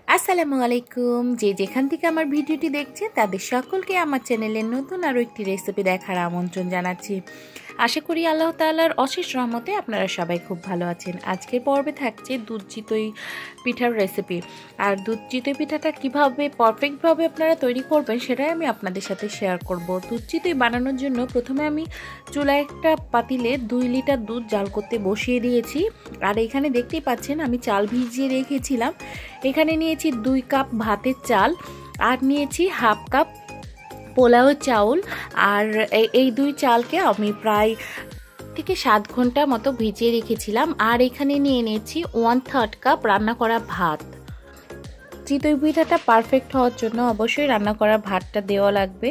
আসসালামু আলাইকুম। যে যেখান থেকে আমার ভিডিওটি দেখছেন তাদের সকলকে আমার চ্যানেলের নতুন আরও একটি রেসিপি দেখার আমন্ত্রণ জানাচ্ছি। আশা করি আল্লাহ তাআলার অশেষ রহমতে আপনারা সবাই খুব ভালো আছেন। আজকের পর্বে থাকছে দুধ চিতই পিঠার রেসিপি। আর দুধ চিতই পিঠাটা কীভাবে পারফেক্টভাবে আপনারা তৈরি করবেন সেটাই আমি আপনাদের সাথে শেয়ার করব। দুধ চিতই বানানোর জন্য প্রথমে আমি চুলায় একটা পাতিলে 2 লিটার দুধ জাল করতে বসিয়ে দিয়েছি। আর এখানে দেখতেই পাচ্ছেন আমি চাল ভিজিয়ে রেখেছিলাম। এখানে নিয়েছি 2 কাপ ভাতের চাল আর নিয়েছি হাফ কাপ পোলাও চাউল। আর এই 2 চালকে আমি প্রায় থেকে 7 ঘন্টা মতো ভিজিয়ে রেখেছিলাম। আর এখানে নিয়ে নিয়েছি 1/3 কাপ রান্না করা ভাত। চিতই পিঠাটা পারফেক্ট হওয়ার জন্য অবশ্যই রান্না করা ভাতটা দেওয়া লাগবে।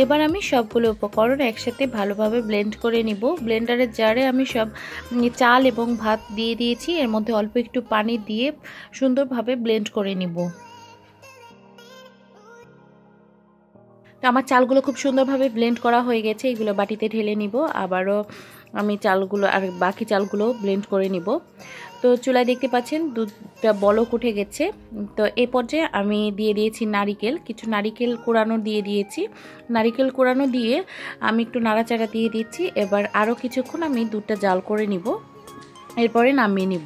এবার আমি সবগুলো উপকরণ একসাথে ভালোভাবে ব্লেন্ড করে নিব। ব্লেন্ডারের জারে আমি সব চাল এবং ভাত দিয়ে দিয়েছি। এর মধ্যে অল্প একটু পানি দিয়ে সুন্দরভাবে ব্লেন্ড করে নিব। তো আমার চালগুলো খুব সুন্দরভাবে ব্লেন্ড করা হয়ে গেছে। এগুলো বাটিতে ঢেলে নিব। আবারও আমি চালগুলো আর বাকি চালগুলো ব্লেন্ড করে নিব। তো চুলায় দেখতে পাচ্ছেন দুধটা বলক উঠে গেছে। তো এই পর্যায়ে আমি দিয়ে দিয়েছি নারিকেল, কিছু নারিকেল কোড়ানো দিয়ে দিয়েছি। নারিকেল কোড়ানো দিয়ে আমি একটু নাড়াচাড়া দিয়ে দিচ্ছি। এবার আরও কিছুক্ষণ আমি দুধটা জাল করে নিব, এরপরে নামিয়ে নিব।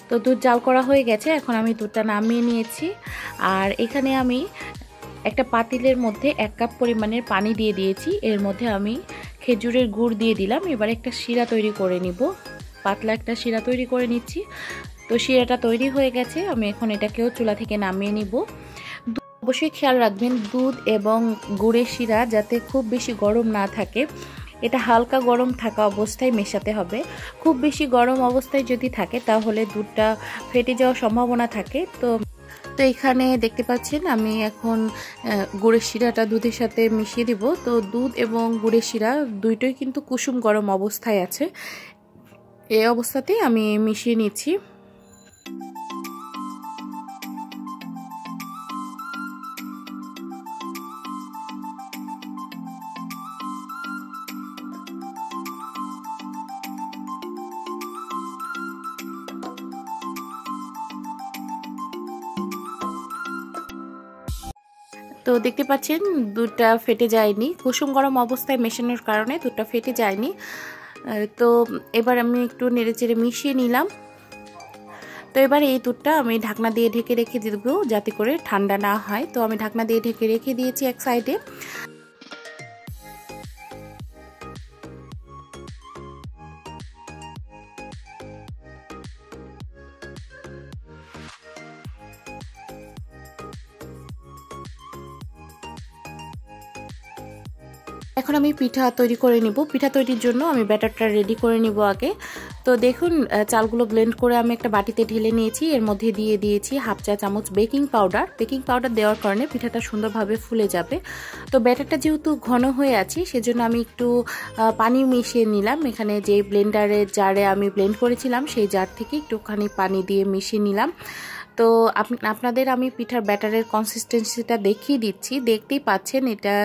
তো দুধ জাল করা হয়ে গেছে, এখন আমি দুধটা নামিয়ে নিয়েছি। আর এখানে আমি একটা পাতিলের মধ্যে 1 কাপ পরিমাণের পানি দিয়ে দিয়েছি। এর মধ্যে আমি খেজুরের গুড় দিয়ে দিলাম। এবার একটা শিরা তৈরি করে নিব, পাতলা একটা শিরা তৈরি করে নিচ্ছি। তো শিরাটা তৈরি হয়ে গেছে, আমি এখন এটাকেও চুলা থেকে নামিয়ে নিব। অবশ্যই খেয়াল রাখবেন দুধ এবং গুড়ের শিরা যাতে খুব বেশি গরম না থাকে, এটা হালকা গরম থাকা অবস্থায় মেশাতে হবে। খুব বেশি গরম অবস্থায় যদি থাকে তাহলে দুধটা ফেটে যাওয়ার সম্ভাবনা থাকে। তো এখানে দেখতে পাচ্ছেন আমি এখন গুড়ের শিরাটা দুধের সাথে মিশিয়ে দিব। তো দুধ এবং গুড়ের শিরা দুইটাই কিন্তু কুসুম গরম অবস্থায় আছে। এই অবস্থাতেই আমি মিশিয়ে নিচ্ছি। তো দেখতে পাচ্ছেন দুধটা ফেটে যায়নি, কুসুম গরম অবস্থায় মেশানোর কারণে দুধটা ফেটে যায়নি। তো এবার আমি একটু নেড়েচেড়ে মিশিয়ে নিলাম। তো এবার এই দুধটা আমি ঢাকনা দিয়ে ঢেকে রেখে দেবো যাতে করে ঠান্ডা না হয়। তো আমি ঢাকনা দিয়ে ঢেকে রেখে দিয়েছি এক সাইডে। এখন আমি পিঠা তৈরি করে নিব। পিঠা তৈরির জন্য আমি ব্যাটারটা রেডি করে নিব আগে। তো দেখুন চালগুলো ব্লেন্ড করে আমি একটা বাটিতে ঢেলে নিয়েছি। এর মধ্যে দিয়ে দিয়েছি হাফ চা চামচ বেকিং পাউডার। বেকিং পাউডার দেওয়ার কারণে পিঠাটা সুন্দরভাবে ফুলে যাবে। তো ব্যাটারটা যেহেতু ঘন হয়ে আছে সেজন্য আমি একটু পানি মিশিয়ে নিলাম। এখানে যে ব্লেন্ডারের জারে আমি ব্লেন্ড করেছিলাম সেই জার থেকে একটুখানি পানি দিয়ে মিশিয়ে নিলাম। তো আপনাদের আমি পিঠার ব্যাটারের কনসিস্টেন্সিটা দেখিয়ে দিচ্ছি। দেখতেই পাচ্ছেন এটা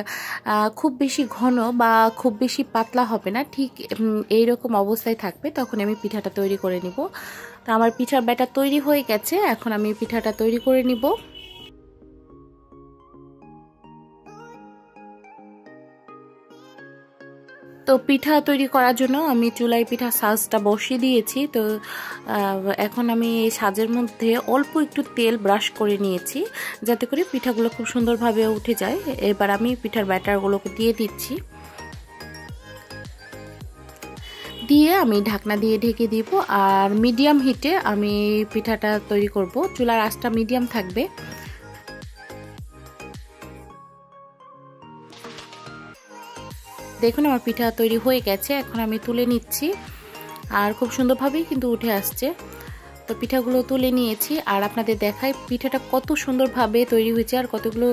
খুব বেশি ঘন বা খুব বেশি পাতলা হবে না, ঠিক এইরকম অবস্থায় থাকবে। তখন আমি পিঠাটা তৈরি করে নিব। তো আমার পিঠার ব্যাটার তৈরি হয়ে গেছে, এখন আমি পিঠাটা তৈরি করে নিব। তো পিঠা তৈরি করার জন্য আমি চুলায় পিঠা সাজটা বসিয়ে দিয়েছি। তো এখন আমি এই সাজের মধ্যে অল্প একটু তেল ব্রাশ করে নিয়েছি যাতে করে পিঠাগুলো খুব সুন্দরভাবে উঠে যায়। এবার আমি পিঠার ব্যাটারগুলোকে দিয়ে দিচ্ছি, দিয়ে আমি ঢাকনা দিয়ে ঢেকে দিব। আর মিডিয়াম হিটে আমি পিঠাটা তৈরি করব, চুলার আঁচটা মিডিয়াম থাকবে। দেখুন আমার পিঠা তৈরি হয়ে গেছে, এখন আমি তুলে নিচ্ছি। আর খুব সুন্দরভাবেই কিন্তু উঠে আসছে। তো পিঠাগুলো তুলে নিয়েছি আর আপনাদের দেখাই পিঠাটা কত সুন্দরভাবে তৈরি হয়েছে আর কতগুলো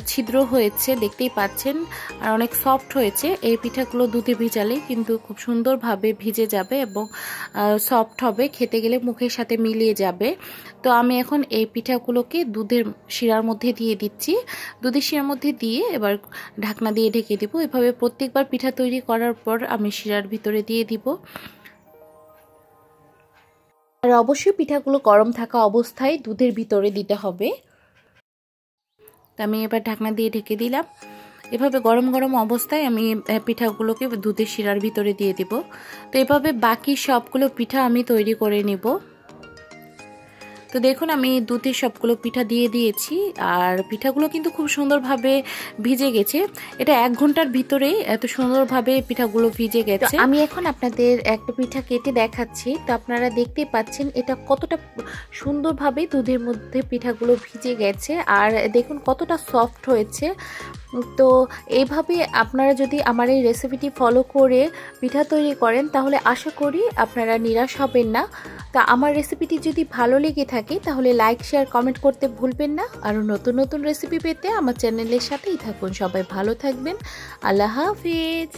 ছিদ্র হয়েছে দেখতেই পাচ্ছেন। আর অনেক সফট হয়েছে। এই পিঠাগুলো দুধে ভিজালে কিন্তু খুব সুন্দরভাবে ভিজে যাবে এবং সফট হবে, খেতে গেলে মুখের সাথে মিলিয়ে যাবে। তো আমি এখন এই পিঠাগুলোকে দুধের শিরার মধ্যে দিয়ে দিচ্ছি। দুধের শিরার মধ্যে দিয়ে এবার ঢাকনা দিয়ে ঢেকে দিব। এভাবে প্রত্যেকবার পিঠা তৈরি করার পর আমি শিরার ভিতরে দিয়ে দিব। আর অবশ্যই পিঠাগুলো গরম থাকা অবস্থায় দুধের ভিতরে দিতে হবে। তো আমি এবার ঢাকনা দিয়ে ঢেকে দিলাম। এভাবে গরম গরম অবস্থায় আমি পিঠাগুলোকে দুধের শিরার ভিতরে দিয়ে দেব। তো এভাবে বাকি সবগুলো পিঠা আমি তৈরি করে নেব। তো দেখুন আমি দুধের সবগুলো পিঠা দিয়ে দিয়েছি, আর পিঠাগুলো কিন্তু খুব সুন্দরভাবে ভিজে গেছে। এটা 1 ঘন্টার ভিতরেই এত সুন্দরভাবে পিঠাগুলো ভিজে গেছে। আমি এখন আপনাদের একটা পিঠা কেটে দেখাচ্ছি। তো আপনারা দেখতেই পাচ্ছেন এটা কতটা সুন্দরভাবে দুধের মধ্যে পিঠাগুলো ভিজে গেছে, আর দেখুন কতটা সফট হয়েছে। তো এইভাবে আপনারা যদি আমার এই রেসিপিটি ফলো করে পিঠা তৈরি করেন তাহলে আশা করি আপনারা নিরাশ হবেন না। তা আমার রেসিপিটি যদি ভালো লেগে থাকে তাহলে লাইক, শেয়ার, কমেন্ট করতে ভুলবেন না। আরও নতুন নতুন রেসিপি পেতে আমার চ্যানেলের সাথেই থাকুন। সবাই ভালো থাকবেন। আল্লাহ হাফিজ।